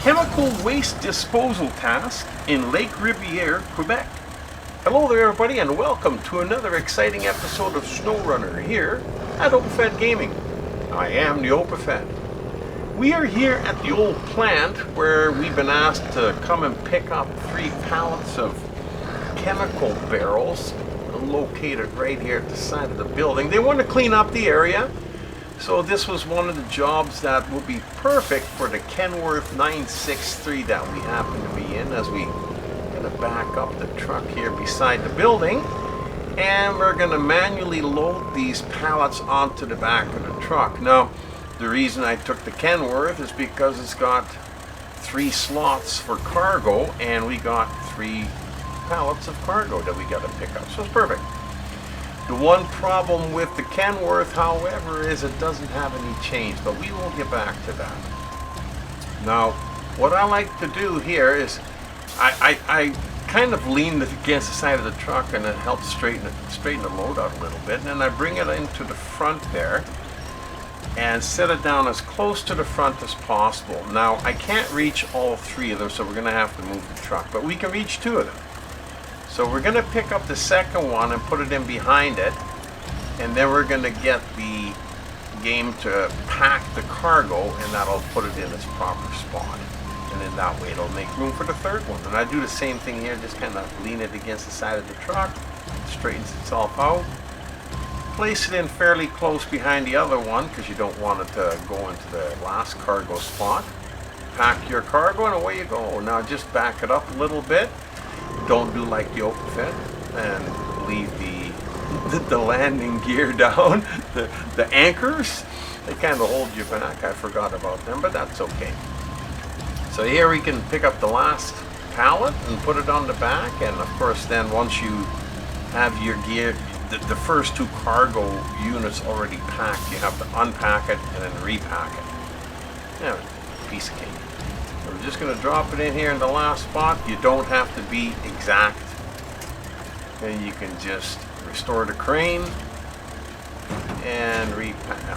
chemical waste disposal task in Lake Ribiere, Quebec. Hello there everybody and welcome to another exciting episode of SnowRunner here at Opafed Gaming. I am the Opafed. We are here at the old plant where we've been asked to come and pick up 3 pallets of chemical barrels located right here at the side of the building. They want to clean up the area. So this was one of the jobs that would be perfect for the Kenworth 963 that we happen to be in, as we going to back up the truck here beside the building, and we're going to manually load these pallets onto the back of the truck. Now, the reason I took the Kenworth is because it's got 3 slots for cargo, and we got 3 pallets of cargo that we got to pick up, so it's perfect. The one problem with the Kenworth, however, is it doesn't have any chains, but we will get back to that. Now, what I like to do here is I kind of lean against the side of the truck, and it helps straighten the load out a little bit, and then I bring it into the front there and set it down as close to the front as possible. Now, I can't reach all 3 of them, so we're going to have to move the truck, but we can reach 2 of them. So we're going to pick up the second one and put it in behind it, and then we're going to get the game to pack the cargo, and that'll put it in its proper spot. And then that way it'll make room for the third one. And I do the same thing here, just kind of lean it against the side of the truck, it straightens itself out. Place it in fairly close behind the other one, because you don't want it to go into the last cargo spot. Pack your cargo and away you go. Now just back it up a little bit. Don't do like the Opafed and leave the landing gear down. The anchors, they kind of hold you back. I forgot about them, but that's okay. So here we can pick up the last pallet and put it on the back, and of course then once you have your gear, the first 2 cargo units already packed, you have to unpack it and then repack it. Yeah, piece of cake. So we're just going to drop it in here in the last spot. You don't have to be exact. And you can just restore the crane and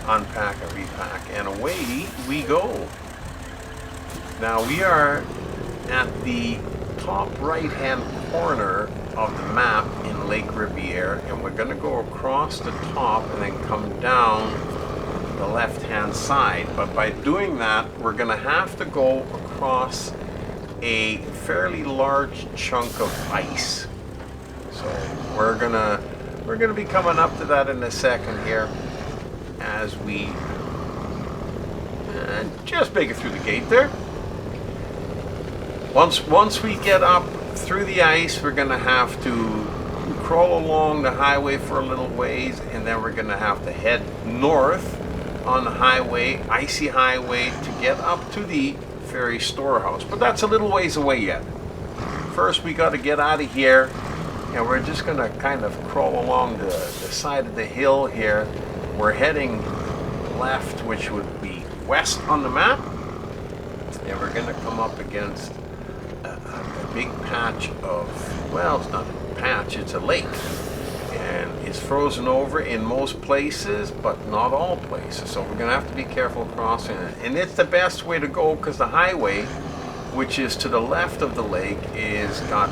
unpack and repack, and away we go. Now we are at the top right hand corner of the map in Lake Ribiere, and we're going to go across the top and then come down the left hand side. But by doing that, we're going to have to go across a fairly large chunk of ice. So we're gonna be coming up to that in a second here, as we just make it through the gate there. Once we get up through the ice, we're gonna have to crawl along the highway for a little ways, and then we're gonna have to head north on the highway, icy highway, to get up to the Ferry Storehouse. But that's a little ways away yet. First we got to get out of here, and we're just going to kind of crawl along the side of the hill here. We're heading left, which would be west on the map, and we're going to come up against a big patch of, well, it's not a patch, it's a lake. And it's frozen over in most places, but not all places. So we're going to have to be careful crossing it. And it's the best way to go, because the highway, which is to the left of the lake, is got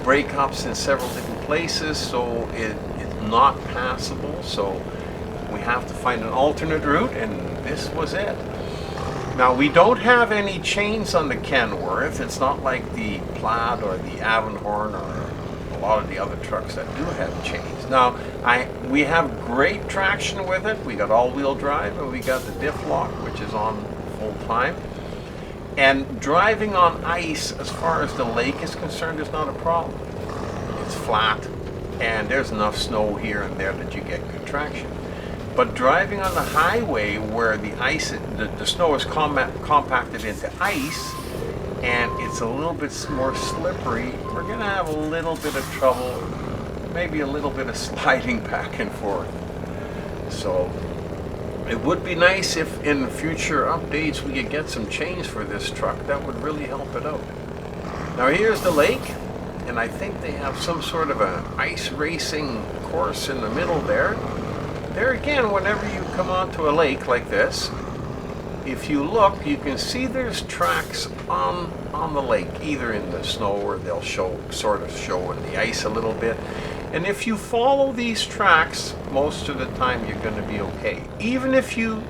breakups in several different places, so it's not passable. So we have to find an alternate route, and this was it. Now, we don't have any chains on the Kenworth. It's not like the Plaid or the Avonhorn or a lot of the other trucks that do have chains. Now, we have great traction with it. We got all-wheel drive, and we got the diff lock, which is on full time. And driving on ice, as far as the lake is concerned, is not a problem. It's flat, and there's enough snow here and there that you get good traction. But driving on the highway, where the ice, the snow is compacted into ice, and it's a little bit more slippery, we're going to have a little bit of trouble, maybe a little bit of sliding back and forth. So it would be nice if in future updates we could get some chains for this truck. That would really help it out. Now here's the lake, and I think they have some sort of an ice racing course in the middle there. There again, whenever you come onto a lake like this, if you look, you can see there's tracks on the lake, either in the snow or they'll sort of show in the ice a little bit. And if you follow these tracks, most of the time you're going to be okay. Even if you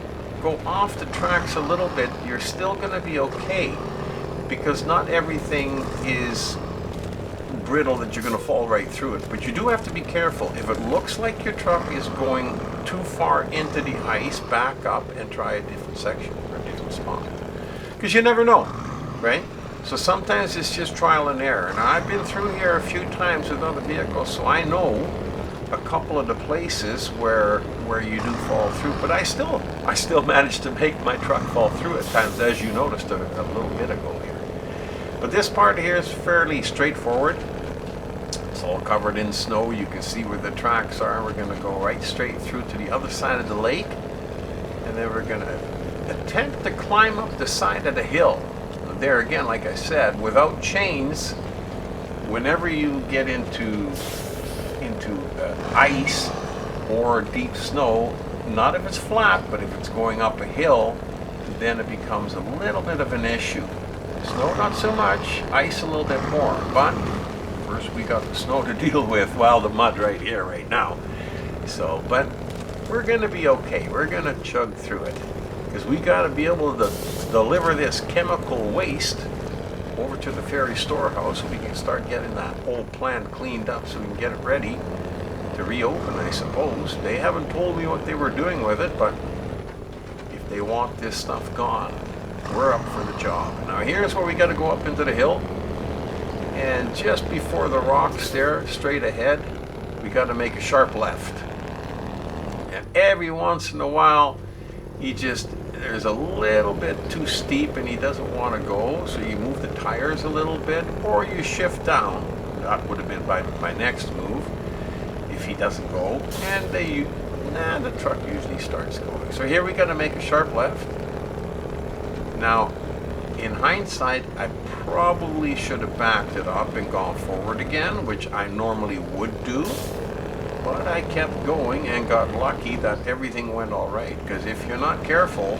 go off the tracks a little bit, you're still going to be okay, because not everything is brittle that you're going to fall right through it. But you do have to be careful. If it looks like your truck is going too far into the ice, back up and try a different section or a different spot, because you never know, right? So sometimes it's just trial and error. And I've been through here a few times with other vehicles, so I know a couple of the places where you do fall through. But I still managed to make my truck fall through at times, as you noticed a little bit ago here. But this part here is fairly straightforward. It's all covered in snow. You can see where the tracks are. We're going to go right straight through to the other side of the lake, and then we're going to attempt to climb up the side of the hill. There again, like I said, without chains, whenever you get into ice or deep snow, not if it's flat, but if it's going up a hill, then it becomes a little bit of an issue. Snow not so much, ice a little bit more, but first we got the snow to deal with, well, the mud right here right now. So, but we're going to be okay. We're going to chug through it, because we got to be able to deliver this chemical waste over to the Ferry Storehouse so we can start getting that whole plant cleaned up so we can get it ready to reopen, I suppose. They haven't told me what they were doing with it, but if they want this stuff gone, we're up for the job. Now here's where we got to go up into the hill, and just before the rocks there, straight ahead, we got to make a sharp left. And every once in a while, there's a little bit too steep and he doesn't want to go, so you move the tires a little bit, or you shift down. That would have been my next move if he doesn't go, and the truck usually starts going. So here we got to make a sharp left. Now, in hindsight, I probably should have backed it up and gone forward again, which I normally would do. But I kept going and got lucky that everything went all right. Because if you're not careful,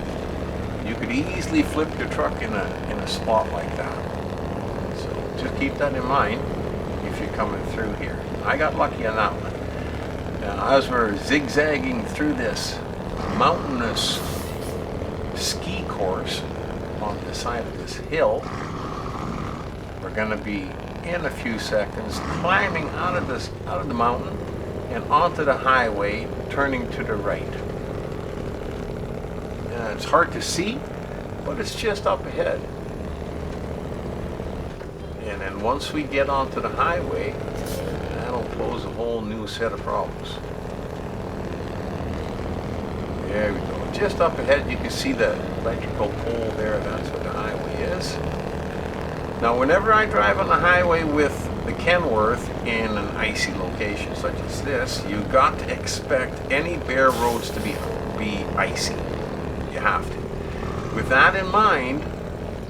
you could easily flip your truck in a spot like that. So just keep that in mind if you're coming through here. I got lucky on that one. Now, as we're zigzagging through this mountainous ski course on the side of this hill, we're going to be in a few seconds climbing out of the mountain and onto the highway, turning to the right. It's hard to see, but it's just up ahead. And then once we get onto the highway, that'll pose a whole new set of problems. There we go. Just up ahead, you can see the electrical pole there. That's what the highway is. Now, whenever I drive on the highway with the Kenworth in an icy location such as this, you got to expect any bare roads to be icy. You have to. With that in mind,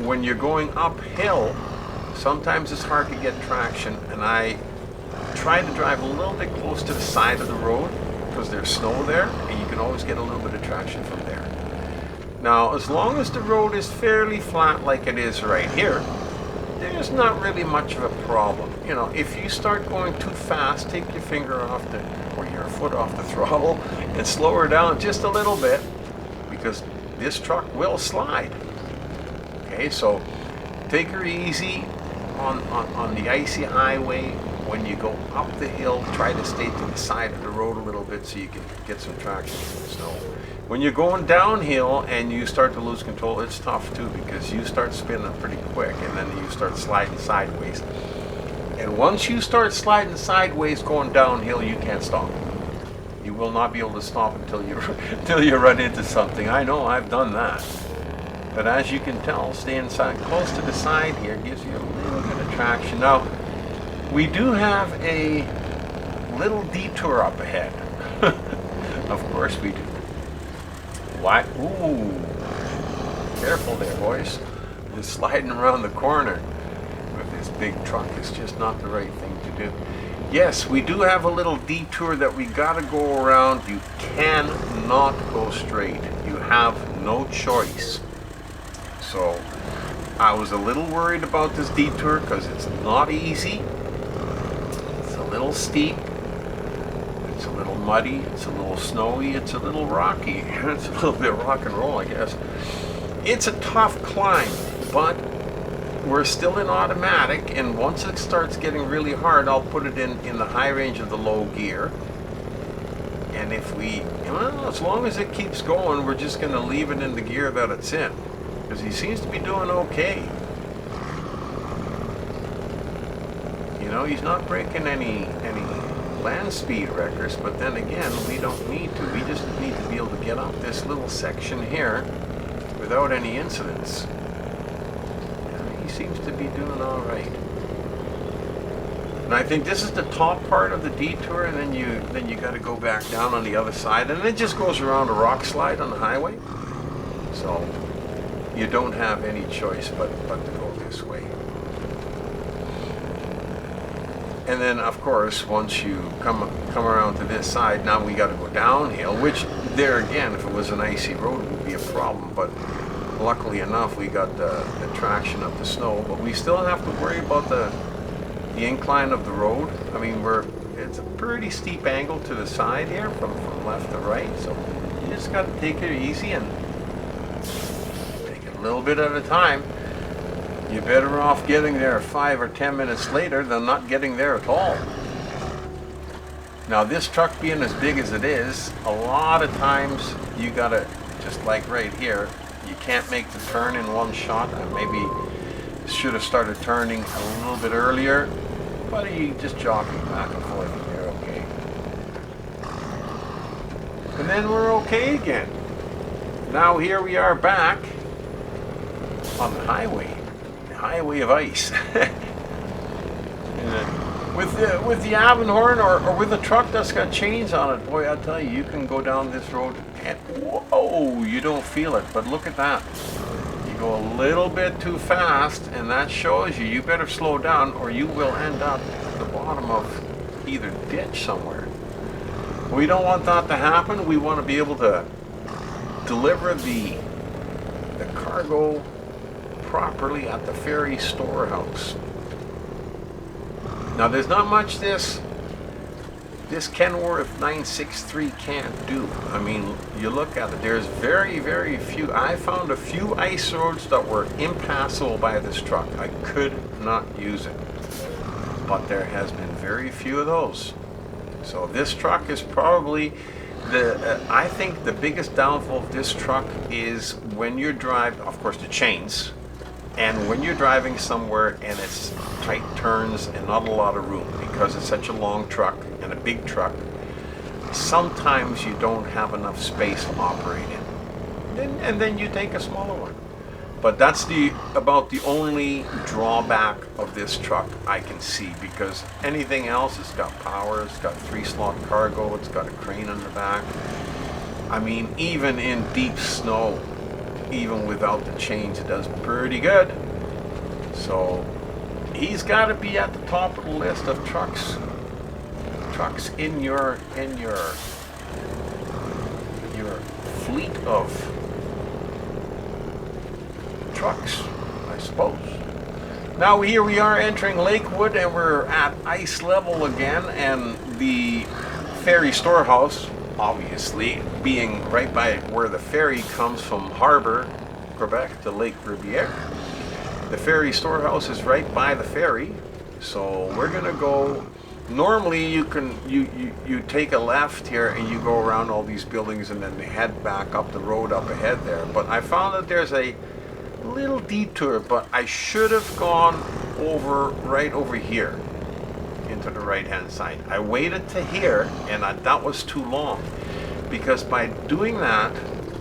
when you're going uphill, sometimes it's hard to get traction, and I try to drive a little bit close to the side of the road because there's snow there, and you can always get a little bit of traction from there. Now, as long as the road is fairly flat like it is right here, there's not really much of a problem. You know, if you start going too fast, take your finger off or your foot off the throttle and slow her down just a little bit, because this truck will slide. Okay, so take her easy on the icy highway. When you go up the hill, try to stay to the side of the road a little bit so you can get some traction from the snow. When you're going downhill and you start to lose control, it's tough too, because you start spinning pretty quick and then you start sliding sideways. And once you start sliding sideways going downhill, you can't stop. You will not be able to stop until you run into something. I know, I've done that. But as you can tell, staying close to the side here gives you a little bit of traction. Now, we do have a little detour up ahead. Of course we do. Why? Ooh, careful there, boys. You're sliding around the corner with this big truck. It's just not the right thing to do. Yes, we do have a little detour that we gotta go around. You cannot go straight. You have no choice. So I was a little worried about this detour because it's not easy. It's a little steep. It's a little muddy. It's a little snowy. It's a little rocky. It's a little bit rock and roll, I guess. It's a tough climb, but we're still in automatic, and once it starts getting really hard, I'll put it in the high range of the low gear. And if we, well, as long as it keeps going, we're just going to leave it in the gear that it's in, because he seems to be doing okay. You know, he's not breaking any land speed records, but then again, we don't need to. We just need to be able to get up this little section here without any incidents. He seems to be doing all right. And I think this is the top part of the detour, and then you got to go back down on the other side, and it just goes around a rock slide on the highway. So you don't have any choice but to go this way. And then, of course, once you come around to this side, now we got to go downhill, which there again, if it was an icy road, it would be a problem. But luckily enough, we got the traction of the snow. But we still have to worry about the incline of the road. I mean, it's a pretty steep angle to the side here, from left to right. So you just got to take it easy and take it a little bit at a time. You're better off getting there 5 or 10 minutes later than not getting there at all. Now, this truck being as big as it is, a lot of times you gotta, just like right here, you can't make the turn in one shot. I maybe should have started turning a little bit earlier, but you just jockey back and forth and you're okay. And then we're okay again. Now here we are back on the highway. Highway of ice. With the Avonhorn or with a truck that's got chains on it, boy, I tell you, you can go down this road and whoa, you don't feel it. But look at that. You go a little bit too fast, and that shows you better slow down, or you will end up at the bottom of either ditch somewhere. We don't want that to happen. We want to be able to deliver the cargo properly at the Ferry Storehouse. Now, there's not much this Kenworth 963 can't do. I mean, you look at it, there's very, very few. I found a few ice roads that were impassable by this truck. I could not use it. But there has been very few of those. So this truck is probably I think the biggest downfall of this truck is when you're driving, of course, the chains. And when you're driving somewhere and it's tight turns and not a lot of room, because it's such a long truck and a big truck, sometimes you don't have enough space to operate in. And then you take a smaller one. But that's about the only drawback of this truck I can see, because anything else, it's got power, it's got 3-slot cargo, it's got a crane on the back. I mean, even in deep snow, even without the chains, it does pretty good. So he's got to be at the top of the list of trucks in your fleet of trucks, I suppose. Now here we are entering Lakewood, and we're at ice level again, and the Ferry Storehouse, obviously, being right by where the ferry comes from Harbor, Quebec, to Lake Ribiere. The Ferry Storehouse is right by the ferry, so we're gonna go. Normally, you take a left here and you go around all these buildings and then head back up the road up ahead there. But I found that there's a little detour, but I should have gone right over here into the right hand side. I waited to here, and that was too long, because by doing that,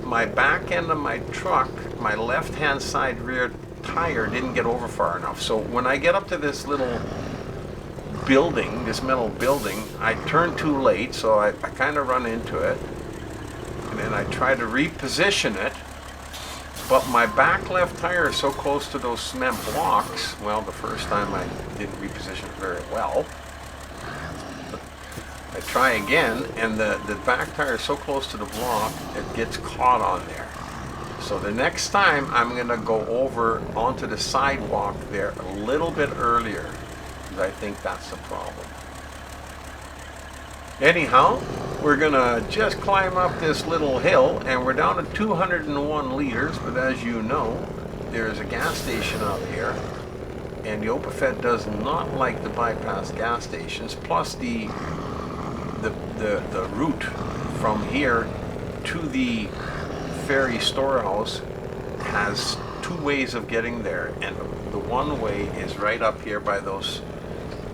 my back end of my truck, my left hand side rear tire didn't get over far enough. So when I get up to this little building, this metal building, I turned too late, so I kind of run into it, and then I try to reposition it, but my back left tire is so close to those cement blocks. Well, the first time I didn't reposition it very well. I try again, and the back tire is so close to the block, it gets caught on there. So the next time I'm going to go over onto the sidewalk there a little bit earlier, because I think that's the problem. Anyhow, we're going to just climb up this little hill, and we're down to 201 liters, but as you know, there's a gas station out here, and the OpenFed does not like to bypass gas stations, plus the route from here to the Ferry Storehouse has two ways of getting there, and the one way is right up here by those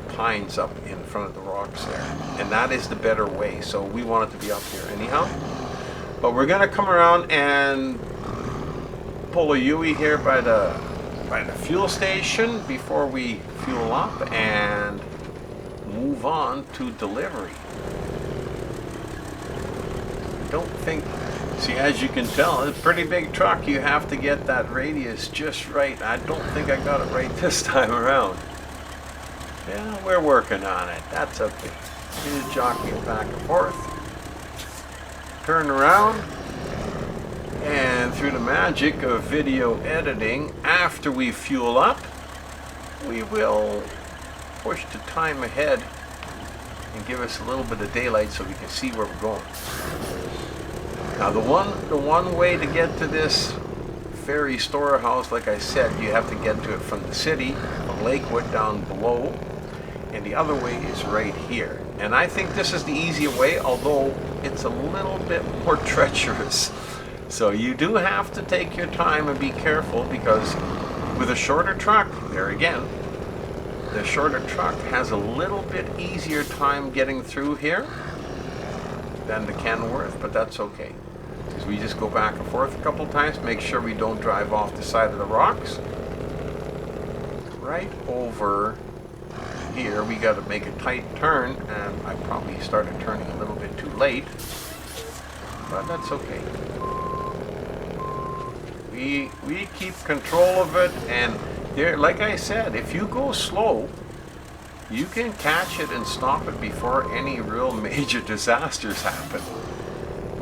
pines up in front of the rocks there, and that is the better way, so we want it to be up here anyhow. But we're gonna come around and pull a U-ey here by the fuel station before we fuel up and move on to delivery. I don't think, see, as you can tell, it's a pretty big truck. You have to get that radius just right. I don't think I got it right this time around. Yeah, we're working on it. That's okay. Just jockeying back and forth. Turn around. And through the magic of video editing, after we fuel up, we will push the time ahead and give us a little bit of daylight so we can see where we're going. Now the one way to get to this Ferry Storehouse, like I said, you have to get to it from the city, from Lakewood down below, and the other way is right here. And I think this is the easier way, although it's a little bit more treacherous. So you do have to take your time and be careful, because with a shorter truck, there again, the shorter truck has a little bit easier time getting through here than the Kenworth, but that's okay. Because we just go back and forth a couple times, make sure we don't drive off the side of the rocks. Right over here, we got to make a tight turn, and I probably started turning a little bit too late, but that's okay. We keep control of it, and there, like I said, if you go slow, you can catch it and stop it before any real major disasters happen.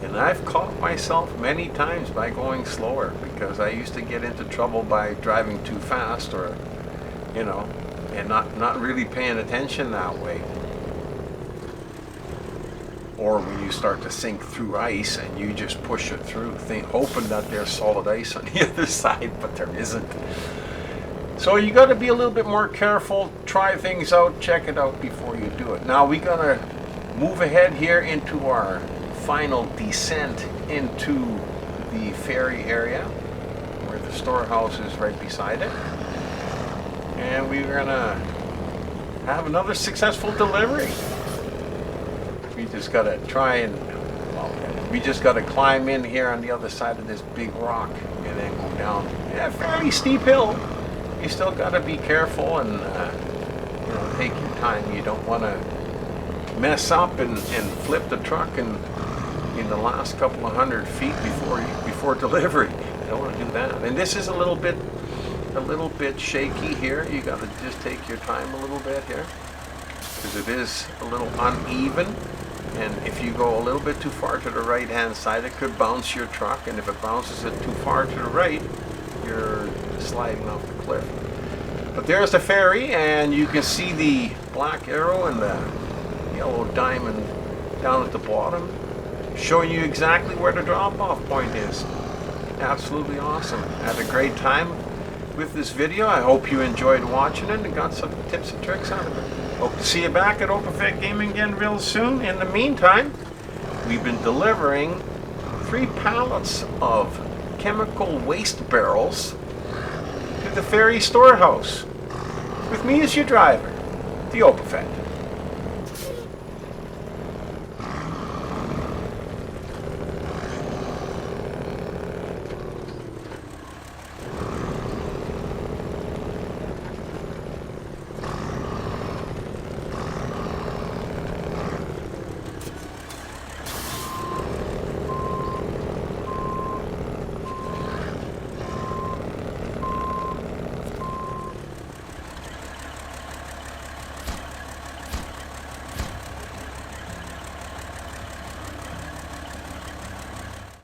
And I've caught myself many times by going slower, because I used to get into trouble by driving too fast, or, you know, and not really paying attention that way. Or when you start to sink through ice and you just push it through, hoping that there's solid ice on the other side, but there isn't. So you got to be a little bit more careful, try things out, check it out before you do it. Now we're going to move ahead here into our final descent into the ferry area, where the storehouse is right beside it. And we're going to have another successful delivery. We just got to try and, well, we just got to climb in here on the other side of this big rock and then go down. Yeah, fairly steep hill. You still got to be careful and you know, take your time. You don't want to mess up and flip the truck in the last couple of 100 feet before delivery. You don't want to do that. And this is a little bit shaky here. You got to just take your time a little bit here, because it is a little uneven. And if you go a little bit too far to the right hand side, it could bounce your truck, and if it bounces it too far to the right, you're sliding off the cliff. But there's the ferry, and you can see the black arrow and the yellow diamond down at the bottom, showing you exactly where the drop-off point is. Absolutely awesome. Had a great time with this video. I hope you enjoyed watching it and got some tips and tricks out of it. Hope to see you back at OpenFed Gaming again real soon. In the meantime, we've been delivering 3 pallets of chemical waste barrels to the Ferry Storehouse, with me as your driver, the OpenFed.